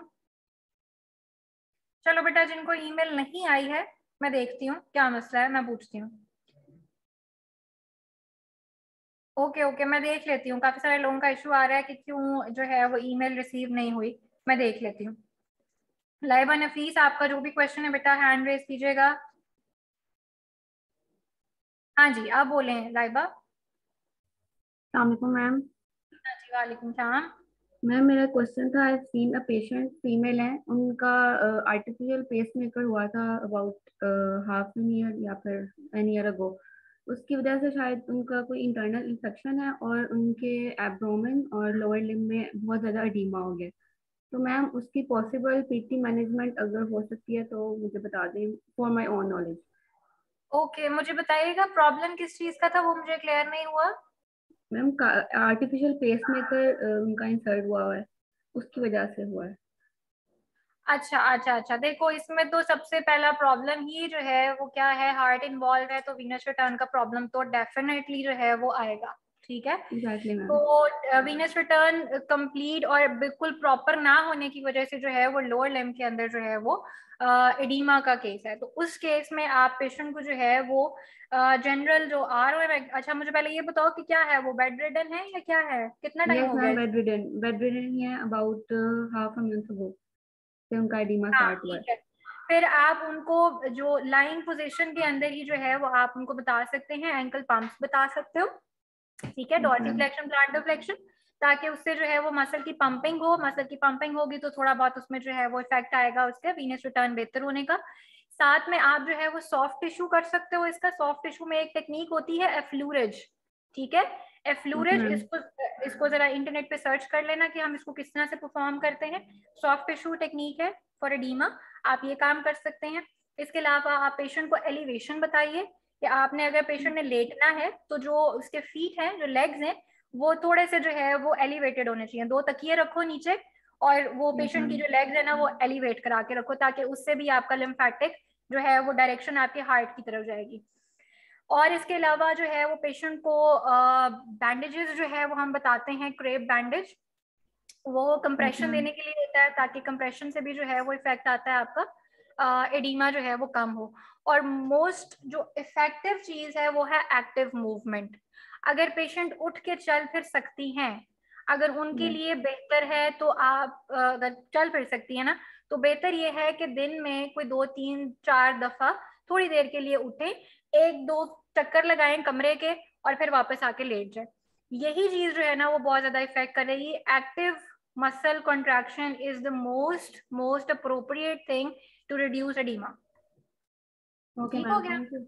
चलो बेटा जिनको ईमेल नहीं आई है मैं देखती हूँ क्या मसला है, मैं पूछती हूँ। ओके ओके मैं देख लेती हूँ, काफी सारे लोगों का इशू आ रहा है कि क्यों जो है वो ईमेल रिसीव नहीं हुई, मैं देख लेती हूँ। लाइबा नफीस आपका जो भी क्वेश्चन है बेटा हैंड रेज कीजिएगा। हाँ जी आप बोले हैं लाइबा। अस्सलामुअलैकुम मैम। हाँ जी वालेकुम सलाम। मैम मेरा क्वेश्चन था, I seen a patient female है, उनका आर्टिफिशियल पेसमेकर हुआ था अबाउट हाफ एन ईयर या फिर एन ईयर अगो। उसकी वजह से शायद उनका कोई इंटरनल इन्फेक्शन है और उनके एब्डोमेन और लोअर लिम्ब में बहुत ज़्यादा एडीमा हो गया। तो मैम उसकी पॉसिबल पीटी मैनेजमेंट अगर हो सकती है तो मुझे बता दें, for my own knowledge. Okay मुझे बताइएगा प्रॉब्लम किस चीज का था, वो मुझे क्लियर नहीं हुआ। मैम आर्टिफिशियल पेसमेकर उनका इंसर्ट हुआ है, उसकी वजह से हुआ है। अच्छा अच्छा अच्छा, देखो इसमें तो सबसे पहला प्रॉब्लम ही जो है वो क्या है, हार्ट इन्वॉल्व है तो वीनस रिटर्न का प्रॉब्लम तो डेफिनेटली जो है वो आएगा। ठीक है, एग्जैक्टली मैम। तो वीनस रिटर्न कंप्लीट और बिल्कुल प्रॉपर ना होने की वजह से जो है वो लोअर लिम्ब के अंदर जो है वो एडीमा का केस है। तो उस केस में आप पेशेंट को जो है वो जनरल जो आर ओ एम। अच्छा मुझे पहले ये बताओ कि क्या है वो, बेड रिडन है या क्या है, कितना टाइम यस हो गया मैम, है? बेड रिडन ही है, about half a month ago से उनका एडिमा हाँ स्टार्ट हुआ है। ठीक है, फिर आप उनको जो लाइंग पोजीशन के अंदर ही जो है वो आप उनको बता सकते हैं एंकल पंप्स बता सकते हो। ठीक है, yes ma'am. Dorsiflexion planter flexion, ताकि उससे जो है वो मसल की पंपिंग हो, मसल की पंपिंग होगी तो थोड़ा बहुत उसमें जो है वो इफेक्ट आएगा उसके वीनस रिटर्न बेहतर होने का। साथ में आप जो है वो सॉफ्ट टिश्यू कर सकते हो। इसका सॉफ्ट टिश्यू में एक टेक्निक होती है एफ्लूरेज। ठीक है, ओके एफ्लूरेज, मैम। इसको जरा इंटरनेट पे सर्च कर लेना कि हम इसको किस तरह से परफॉर्म करते हैं। सॉफ्ट टिश्यू टेक्निक है फॉर एडीमा, आप ये काम कर सकते हैं। इसके अलावा आप पेशेंट को एलिवेशन बताइए कि आपने अगर पेशेंट ने लेटना है तो जो उसके फीट हैं, जो लेग्स हैं, वो थोड़े से जो है वो एलिवेटेड होने चाहिए। 2 तकिए रखो नीचे और वो यस पेशेंट की मैम। जो लेग्स है ना वो एलिवेट करा के रखो, ताकि उससे भी आपका लिम्फेटिक जो है वो डायरेक्शन आपके हार्ट की तरफ जाएगी। और इसके अलावा जो है वो पेशेंट को बैंडेजेस जो है वो हम बताते हैं क्रेप बैंडेज, वो ओके कंप्रेशन मैम। देने के लिए होता है, ताकि कंप्रेशन से भी जो है वो इफेक्ट आता है आपका एडीमा जो है वो कम हो। और मोस्ट जो इफेक्टिव चीज है वो है एक्टिव मूवमेंट। अगर पेशेंट उठ के चल फिर सकती हैं, अगर उनके यस। लिए बेहतर है तो आप अगर चल फिर सकती है ना, तो बेहतर ये है कि दिन में कोई 2 3 4 दफा थोड़ी देर के लिए उठें, 1 2 चक्कर लगाएं कमरे के और फिर वापस आके लेट जाए। यही चीज जो है ना वो बहुत ज्यादा इफेक्ट कर रही है। Active muscle contraction is the most appropriate thing to reduce edema। Okay ठीक हो मैम, गया? Thank you.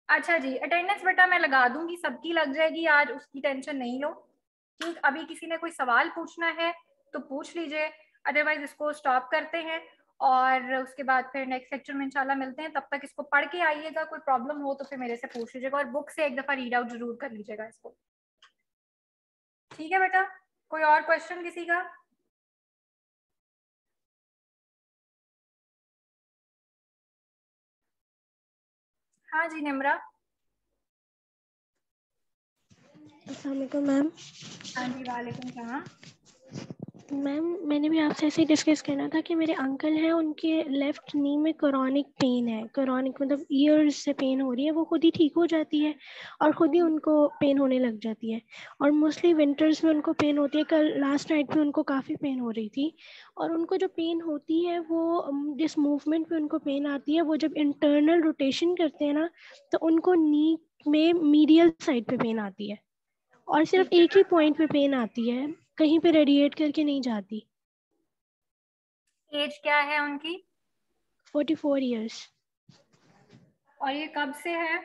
अच्छा जी, अटेंडेंस बेटा मैं लगा दूंगी, सबकी लग जाएगी आज, उसकी टेंशन नहीं लो। ठीक, अभी किसी ने कोई सवाल पूछना है तो पूछ लीजिए, अदरवाइज इसको स्टॉप करते हैं और उसके बाद फिर नेक्स्ट लेक्चर में इंशाल्लाह मिलते हैं। तब तक इसको पढ़ के आइएगा, कोई प्रॉब्लम हो तो फिर मेरे से पूछ लीजिएगा और बुक से एक दफा रीड आउट जरूर कर लीजिएगा इसको। ठीक है बेटा, कोई और क्वेश्चन किसी का? हाँ जी निम्रा। अस्सलाम वालेकुम मैम। हाँ जी वालेकुम सलाम। मैम मैंने भी आपसे ऐसे ही डिस्कस करना था कि मेरे अंकल हैं, उनके लेफ़्ट नी में क्रोनिक पेन है। क्रोनिक मतलब ईयर्स से पेन हो रही है, वो खुद ही ठीक हो जाती है और खुद ही उनको पेन होने लग जाती है और मोस्टली विंटर्स में उनको पेन होती है। कल लास्ट नाइट में उनको काफ़ी पेन हो रही थी और उनको जो पेन होती है वो जिस मूवमेंट में उनको पेन आती है, वो जब इंटरनल रोटेशन करते हैं ना तो उनको नी में मीडियल साइड पे पेन आती है और सिर्फ ठीक है, एक ही पॉइंट पे पेन आती है, कहीं पे रेडिएट करके नहीं जाती। एज क्या है उनकी? 44 इयर्स। और ये कब से है?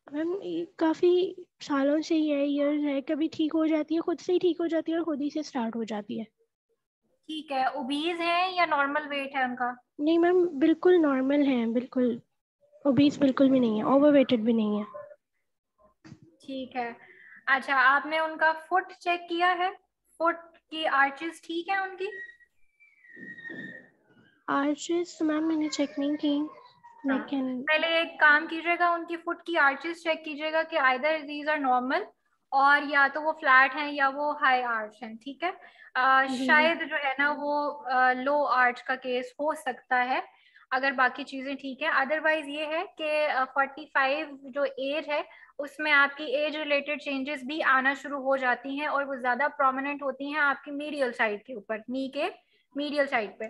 मैम काफ़ी सालों से ही है, इयर्स है। कभी ठीक हो जाती है, खुद से ही ठीक हो जाती है और खुद ही से स्टार्ट हो जाती है। ठीक है, ओबीज है या नॉर्मल वेट है उनका? नहीं मैम, बिल्कुल नॉर्मल है, बिल्कुल ओबीस बिल्कुल भी नहीं है, ओवरवेटेड भी नहीं है। ठीक है। अच्छा, आपने उनका फुट चेक किया है? फुट की आर्चेस ठीक है उनकी? आर्चेस मैम मैंने चेक नहीं की, हाँ, लेकिन पहले एक काम कीजिएगा, उनकी फुट की आर्चेस चेक कीजिएगा कि आइदर दीज आर नॉर्मल और या तो वो फ्लैट हैं या वो हाई आर्च हैं। ठीक है, जी जी। शायद जो है ना वो लो आर्च का केस हो सकता है अगर बाकी चीजें ठीक है। अदरवाइज ये है कि 45 जो एज है उसमें आपकी एज रिलेटेड चेंजेस भी आना शुरू हो जाती हैं और वो ज्यादा प्रोमिनेंट होती हैं आपकी मीडियल साइड के ऊपर, नी के मीडियल साइड पे।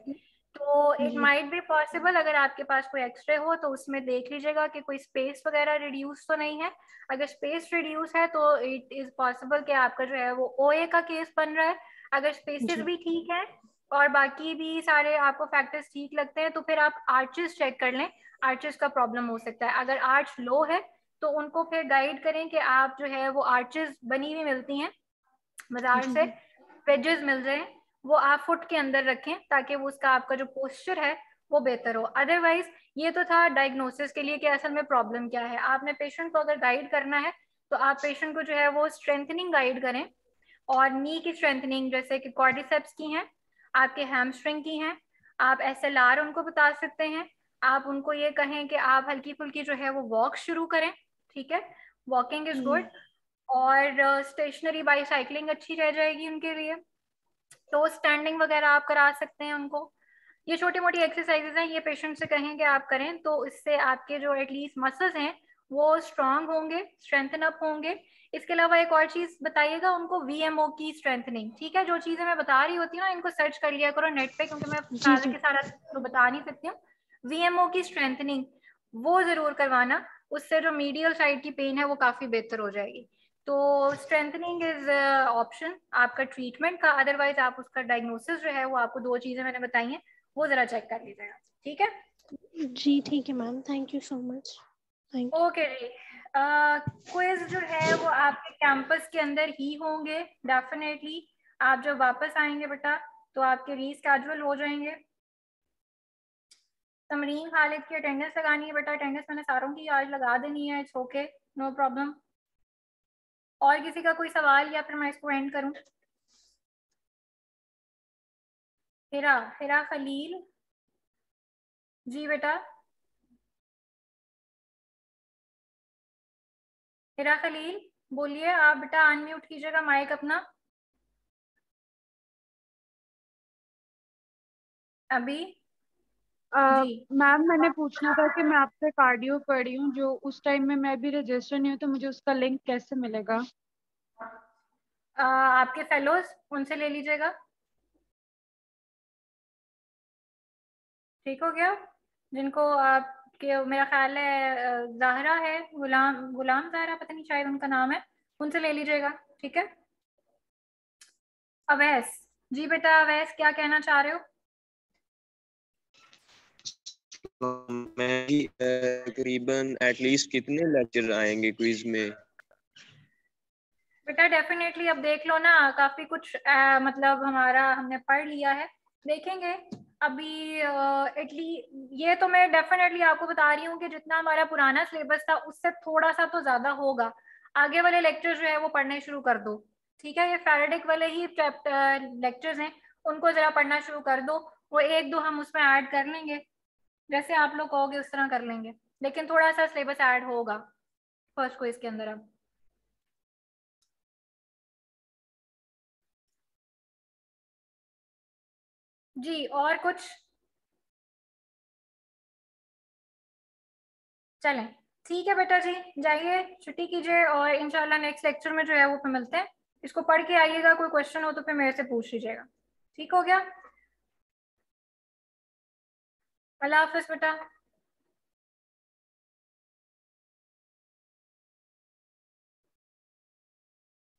तो इट जी माइट बी पॉसिबल, अगर आपके पास कोई एक्सरे हो तो उसमें देख लीजिएगा कि कोई स्पेस वगैरह रिड्यूस तो नहीं है। अगर स्पेस रिड्यूस है तो इट इज पॉसिबल कि आपका जो है वो ओए का केस बन रहा है। अगर स्पेसेस जी। भी ठीक है और बाकी भी सारे आपको फैक्टर्स ठीक लगते हैं तो फिर आप आर्चेस चेक कर लें, आर्चेस का प्रॉब्लम हो सकता है। अगर आर्च लो है तो उनको फिर गाइड करें कि आप जो है वो आर्चेस बनी हुई मिलती हैं बाजार जी से, जी। वेजेस मिल जाए, वो आप फुट के अंदर रखें ताकि वो उसका आपका जो पोस्चर है वो बेहतर हो। अदरवाइज ये तो था डायग्नोसिस के लिए कि असल में प्रॉब्लम क्या है। आपने पेशेंट को अगर गाइड करना है तो आप पेशेंट को जो है वो स्ट्रेंथनिंग गाइड करें, और नी की स्ट्रेंथनिंग जैसे कि क्वाड्रिसेप्स की हैं, आपके हैमस्ट्रिंग की हैं, आप SLR उनको बता सकते हैं। आप उनको ये कहें कि आप हल्की फुल्की जो है वो वॉक शुरू करें, ठीक है, वॉकिंग इज गुड। और स्टेशनरी बाईसाइकिलिंग अच्छी रह जाएगी उनके लिए। तो स्टैंडिंग वगैरह आप करा सकते हैं उनको। ये छोटी मोटी एक्सरसाइजेज हैं, ये पेशेंट से कहें कि आप करें, तो इससे आपके जो एटलीस्ट मसल्स हैं वो स्ट्रांग होंगे, स्ट्रेंथन अप होंगे। इसके अलावा एक और चीज बताइएगा उनको, VMO की स्ट्रेंथनिंग, ठीक है। जो चीजें मैं बता रही होती हूँ ना, इनको सर्च कर लिया करो नेट पे, क्योंकि मैं सारा के सारा तो बता नहीं सकती हूँ। VMO की स्ट्रेंथनिंग वो जरूर करवाना, उससे जो मीडियल साइड की पेन है वो काफी बेहतर हो जाएगी। तो स्ट्रेंथनिंग इज ऑप्शन आपका ट्रीटमेंट का। अदरवाइज आप उसका डायग्नोसिस जो है वो आपको 2 चीजें मैंने बताई हैं वो जरा चेक कर लीजिएगा, ठीक है। जी ठीक है ma'am, thank you so much. Thank you. Okay जी। क्विज जो है वो आपके कैंपस के अंदर ही होंगे डेफिनेटली। आप जब वापस आएंगे बेटा तो आपके रीस्केड्यूल हो जाएंगे। तमरीन खालिद की अटेंडेंस लगानी है बेटा, अटेंडेंस मैंने सारों की आज लगा देनी है, इट्स ओके, नो प्रॉब्लम। और किसी का कोई सवाल या फिर मैं इसको एंड करूं? हिरा, हिरा खलील जी बेटा, हिरा खलील बोलिए आप बेटा, अनम्यूट कीजिएगा माइक अपना अभी। जी मैम मैंने पूछना था कि मैं आपसे कार्डियो पढ़ी हूँ, जो उस टाइम में मैं भी रजिस्टर नहीं हूँ, तो मुझे उसका लिंक कैसे मिलेगा? आपके फेलोज उनसे ले लीजिएगा, ठीक हो गया। जिनको आपके मेरा ख्याल है ज़ाहरा है, गुलाम गुलाम ज़ाहरा पता नहीं शायद उनका नाम है, उनसे ले लीजिएगा, ठीक है। अवैस जी बेटा, अवैस क्या कहना चाह रहे हो? मैं तकरीबन एटलीस्ट कितने लेक्चर आएंगे क्विज में? बेटा डेफिनेटली अब देख लो ना, काफी कुछ मतलब हमारा हमने पढ़ लिया है, देखेंगे अभी। ये तो मैं डेफिनेटली आपको बता रही हूँ कि जितना हमारा पुराना सिलेबस था उससे थोड़ा सा तो ज्यादा होगा। आगे वाले लेक्चर जो है वो पढ़ने शुरू कर दो, ठीक है। ये फैराडिक वाले ही लेक्चर्स हैं, उनको जरा पढ़ना शुरू कर दो। वो 1-2 हम उसमें ऐड कर लेंगे, जैसे आप लोग कहोगे उस तरह कर लेंगे, लेकिन थोड़ा सा सिलेबस ऐड होगा फर्स्ट को इसके अंदर अब। जी और कुछ? चलें ठीक है बेटा जी, जाइए छुट्टी कीजिए और इंशाल्लाह नेक्स्ट लेक्चर में जो है वो फिर मिलते हैं। इसको पढ़ के आइएगा, कोई क्वेश्चन हो तो फिर मेरे से पूछ लीजिएगा, ठीक हो गया। अल्लाह हाफिज बेटा।